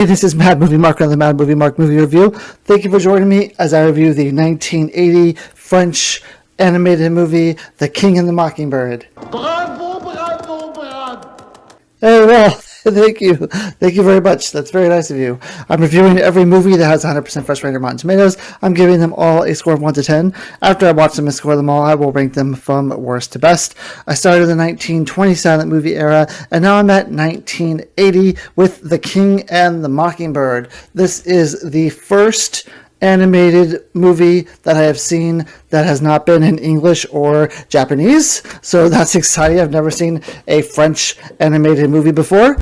Hey, this is Mad Movie Mark on the Mad Movie Mark Movie Review. Thank you for joining me as I review the 1980 French animated movie, The King and the Mockingbird. Bravo, bravo, bravo. Hey, well, thank you. Thank you very much. That's very nice of you. I'm reviewing every movie that has 100% fresh rated Rotten Tomatoes. I'm giving them all a score of 1 to 10. After I watch them and score them all, I will rank them from worst to best. I started the 1920 silent movie era, and now I'm at 1980 with The King and the Mockingbird. This is the first animated movie that I have seen that has not been in English or Japanese, so that's exciting. I've never seen a French animated movie before.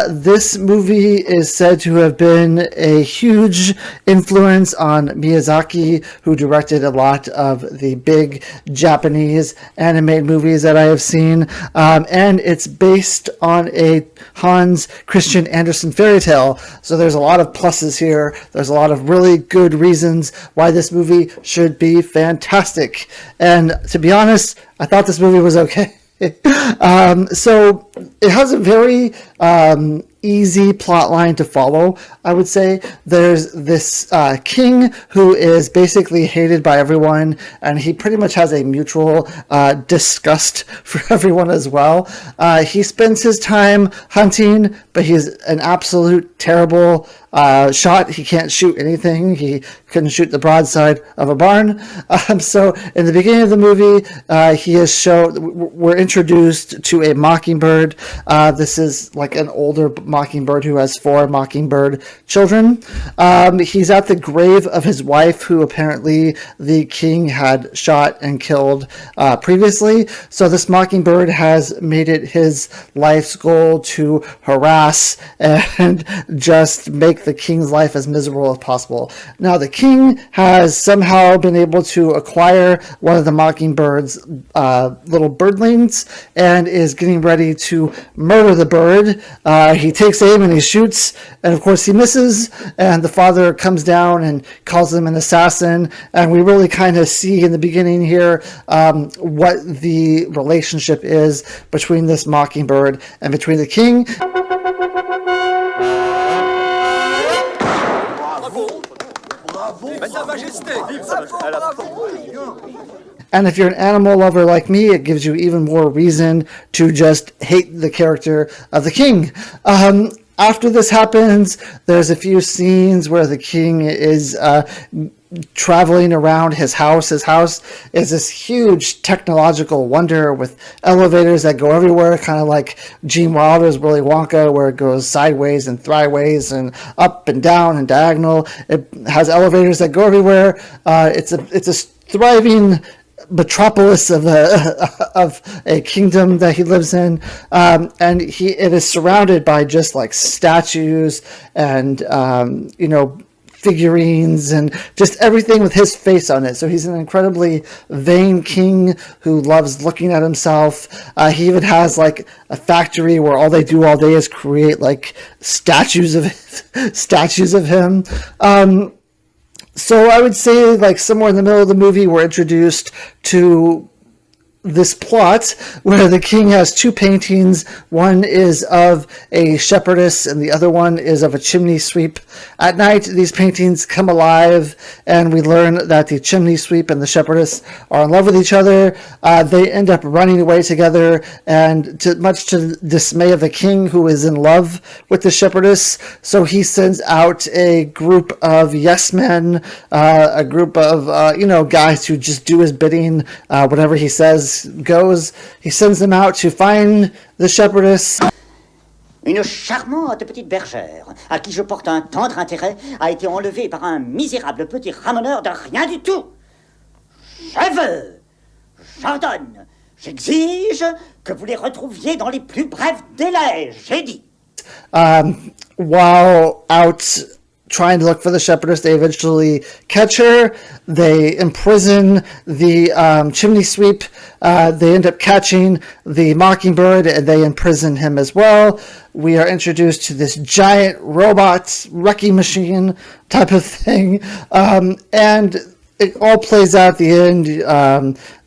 This movie is said to have been a huge influence on Miyazaki, who directed a lot of the big Japanese animated movies that I have seen, and it's based on a Hans Christian Andersen fairy tale, so there's a lot of pluses here. There's a lot of really good reasons why this movie should be fantastic. And to be honest, I thought this movie was okay. So it has a very easy plot line to follow, I would say. There's this king who is basically hated by everyone, and he pretty much has a mutual disgust for everyone as well. He spends his time hunting, but he's an absolute terrible shot. He can't shoot anything. He couldn't shoot the broadside of a barn. So in the beginning of the movie, we're introduced to a mockingbird. This is like an older mockingbird who has 4 mockingbird children. He's at the grave of his wife, who apparently the king had shot and killed previously. So this mockingbird has made it his life's goal to harass and just make the king's life as miserable as possible. Now, the king has somehow been able to acquire one of the mockingbird's little birdlings and is getting ready to murder the bird. He takes aim and he shoots, and of course he misses, and the father comes down and calls him an assassin, and we really kind of see in the beginning here what the relationship is between this mockingbird and between the king. And if you're an animal lover like me, it gives you even more reason to just hate the character of the king. After this happens, there's a few scenes where the king is traveling around his house. His house is this huge technological wonder with elevators that go everywhere, kind of like Gene Wilder's Willy Wonka, where it goes sideways and thriceways and up and down and diagonal. It has elevators that go everywhere. It's a thriving metropolis of a kingdom that he lives in, and it is surrounded by just like statues and figurines and just everything with his face on it. So he's an incredibly vain king who loves looking at himself. He even has like a factory where all they do all day is create like statues of him. So I would say, like, somewhere in the middle of the movie, we're introduced to this plot where the king has 2 paintings. One is of a shepherdess and the other one is of a chimney sweep. At night, these paintings come alive, and we learn that the chimney sweep and the shepherdess are in love with each other. They end up running away together, and much to the dismay of the king, who is in love with the shepherdess, so he sends out a group of yes men, a group of guys who just do his bidding. Whatever he says goes. He sends them out to find the shepherdess. Une charmante petite bergère, à qui je porte un tendre intérêt, a été enlevée par un misérable petit ramoneur de rien du tout. Je veux, j'ordonne, j'exige que vous les retrouviez dans les plus brefs délais, j'ai dit. While out trying to look for the shepherdess, they eventually catch her. They imprison the chimney sweep. They end up catching the mockingbird, and they imprison him as well. We are introduced to this giant robot wrecking machine type of thing, and it all plays out at the end.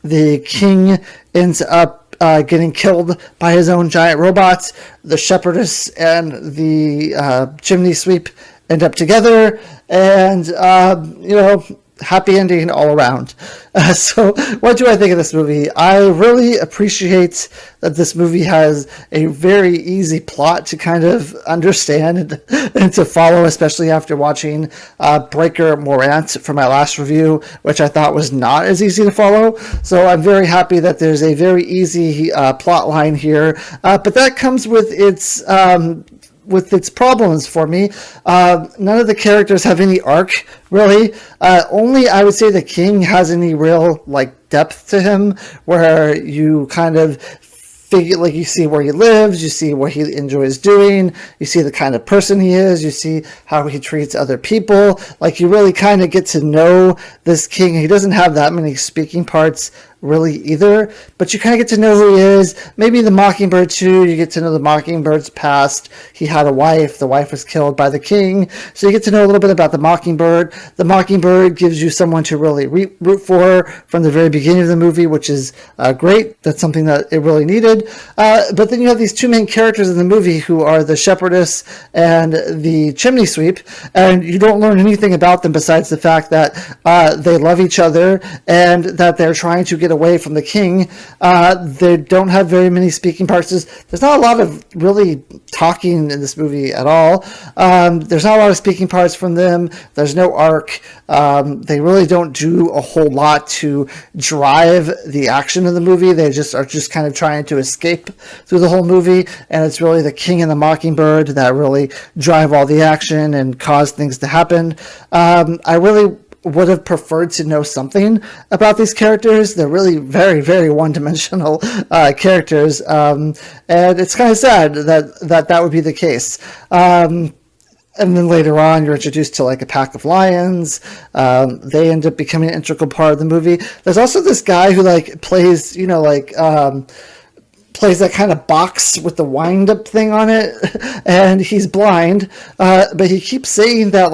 The king ends up getting killed by his own giant robots. The shepherdess and the chimney sweep end up together, and happy ending all around. So what do I think of this movie? I really appreciate that this movie has a very easy plot to kind of understand and to follow, especially after watching Breaker Morant for my last review, which I thought was not as easy to follow. So I'm very happy that there's a very easy plot line here, but that comes with its problems for me. None of the characters have any arc, really. Only I would say the king has any real depth to him, where you kind of figure, you see where he lives, you see what he enjoys doing, you see the kind of person he is, you see how he treats other people. You really kind of get to know this king. He doesn't have that many speaking parts really either, but you kind of get to know who he is. Maybe the Mockingbird too. You get to know the Mockingbird's past. He had a wife. The wife was killed by the king, so you get to know a little bit about the Mockingbird. The Mockingbird gives you someone to really root for from the very beginning of the movie, which is great. That's something that it really needed. But then you have these two main characters in the movie who are the shepherdess and the chimney sweep, and you don't learn anything about them besides the fact that they love each other and that they're trying to get away from the king. They don't have very many speaking parts. There's not a lot of really talking in this movie at all. There's not a lot of speaking parts from them. There's no arc. They really don't do a whole lot to drive the action of the movie. They are just kind of trying to escape through the whole movie, and it's really the king and the Mockingbird that really drive all the action and cause things to happen. I really would have preferred to know something about these characters. They're really very, very one-dimensional characters, and it's kind of sad that would be the case. And then later on, you're introduced to a pack of lions. They end up becoming an integral part of the movie. There's also this guy who plays, plays that kind of box with the wind-up thing on it, and he's blind, but he keeps saying that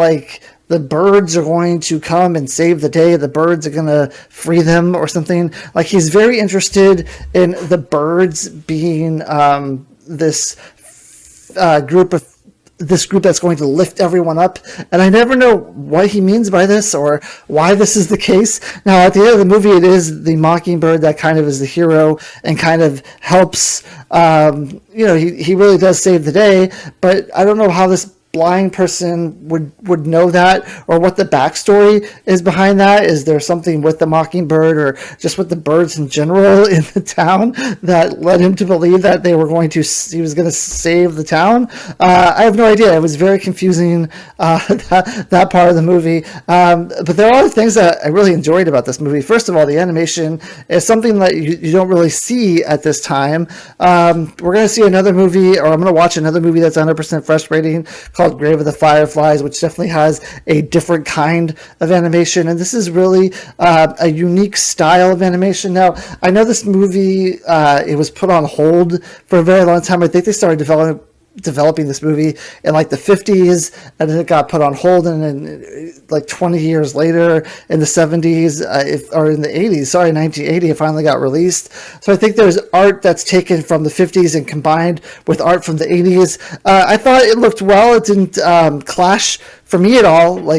the birds are going to come and save the day. The birds are going to free them or something. He's very interested in the birds being this group that's going to lift everyone up. And I never know what he means by this or why this is the case. Now, at the end of the movie, it is the Mockingbird that kind of is the hero and kind of helps. He really does save the day, but I don't know how this blind person would know that, or what the backstory is behind that. Is there something with the Mockingbird or just with the birds in general in the town that led him to believe that he was going to save the town? I have no idea. It was very confusing, that part of the movie. But there are things that I really enjoyed about this movie. First of all, the animation is something that you don't really see at this time. We're going to see another movie, or I'm going to watch another movie that's 100% fresh rating called Grave of the Fireflies, which definitely has a different kind of animation, and this is really a unique style of animation. Now, I know this movie, it was put on hold for a very long time. I think they started developing this movie in the 50s, and then it got put on hold, and then 20 years later in the 70s, or in the 80s, 1980, it finally got released. So I think there's art that's taken from the 50s and combined with art from the 80s. I thought it looked well. It didn't clash for me at all.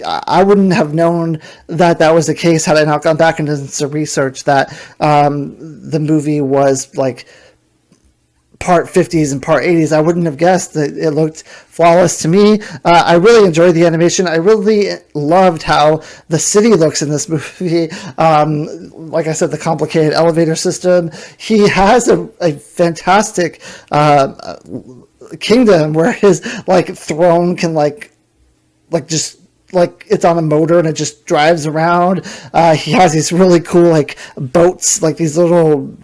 I wouldn't have known that was the case had I not gone back and done some research that the movie was part 50s and part 80s. I wouldn't have guessed that it looked flawless to me. I really enjoyed the animation. I really loved how the city looks in this movie. Like I said, the complicated elevator system. He has a fantastic kingdom where his throne can just it's on a motor and it just drives around. He has these really cool boats, these little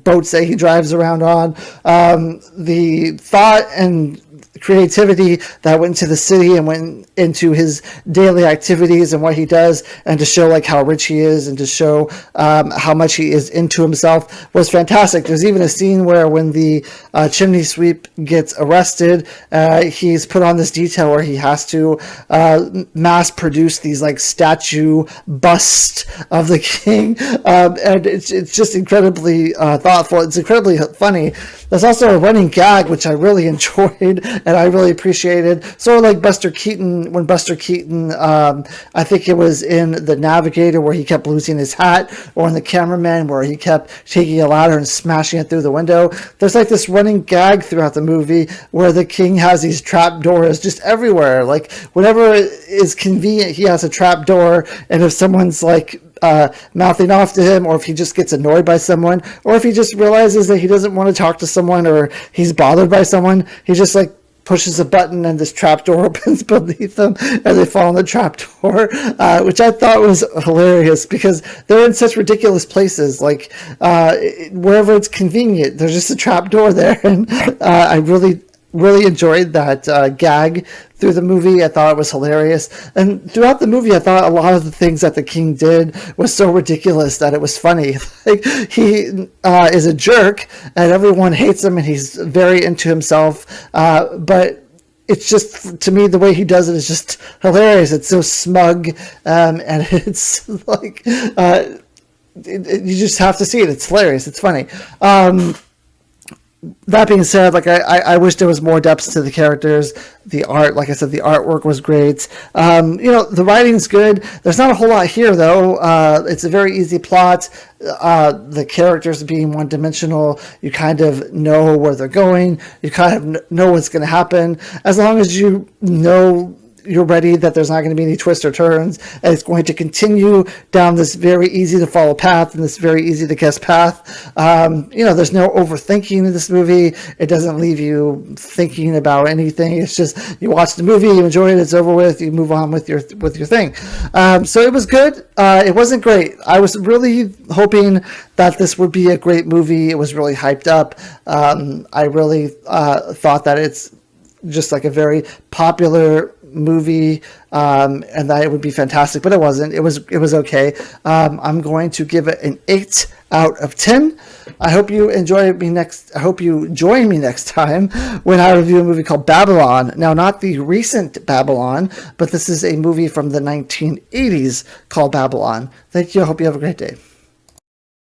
boats that he drives around on. The thought and creativity that went into the city and went into his daily activities and what he does, and to show like how rich he is and to show how much he is into himself was fantastic. There's even a scene where when the chimney sweep gets arrested, he's put on this detail where he has to mass produce these like statue bust of the king, and it's just incredibly thoughtful. It's incredibly funny. There's also a running gag which I really enjoyed and I really appreciated. Sort of like Buster Keaton, when Buster Keaton, I think it was in The Navigator where he kept losing his hat, or in The Cameraman where he kept taking a ladder and smashing it through the window. There's like this running gag throughout the movie where the king has these trap doors just everywhere. Like whenever is convenient, he has a trap door, and if someone's like mouthing off to him, or if he just gets annoyed by someone, or if he just realizes that he doesn't want to talk to someone, or he's bothered by someone, he just like pushes a button and this trapdoor opens beneath them and they fall in the trapdoor, which I thought was hilarious because they're in such ridiculous places. Like wherever it's convenient, there's just a trapdoor there, and I really enjoyed that gag through the movie. I thought it was hilarious, and throughout the movie I thought a lot of the things that the king did was so ridiculous that it was funny. Like he is a jerk and everyone hates him and he's very into himself, but it's just, to me, the way he does it is just hilarious. It's so smug, and it's like you just have to see it. It's hilarious. It's funny. That being said, like I wish there was more depth to the characters. The art, like I said, the artwork was great. The writing's good. There's not a whole lot here, though. It's a very easy plot. The characters being one-dimensional, you kind of know where they're going. You kind of know what's going to happen. As long as you know you're ready that there's not going to be any twists or turns, and it's going to continue down this very easy to follow path and this very easy to guess path. There's no overthinking in this movie. It doesn't leave you thinking about anything. It's just you watch the movie, you enjoy it, it's over with, you move on with your thing. So it was good. It wasn't great. I was really hoping that this would be a great movie. It was really hyped up. I really thought that it's just like a very popular movie, and that it would be fantastic, but it wasn't. It was okay. I'm going to give it an 8 out of 10. I hope you join me next time when I review a movie called Babylon. Now, not the recent Babylon, but this is a movie from the 1980s called Babylon. Thank you. I hope you have a great day.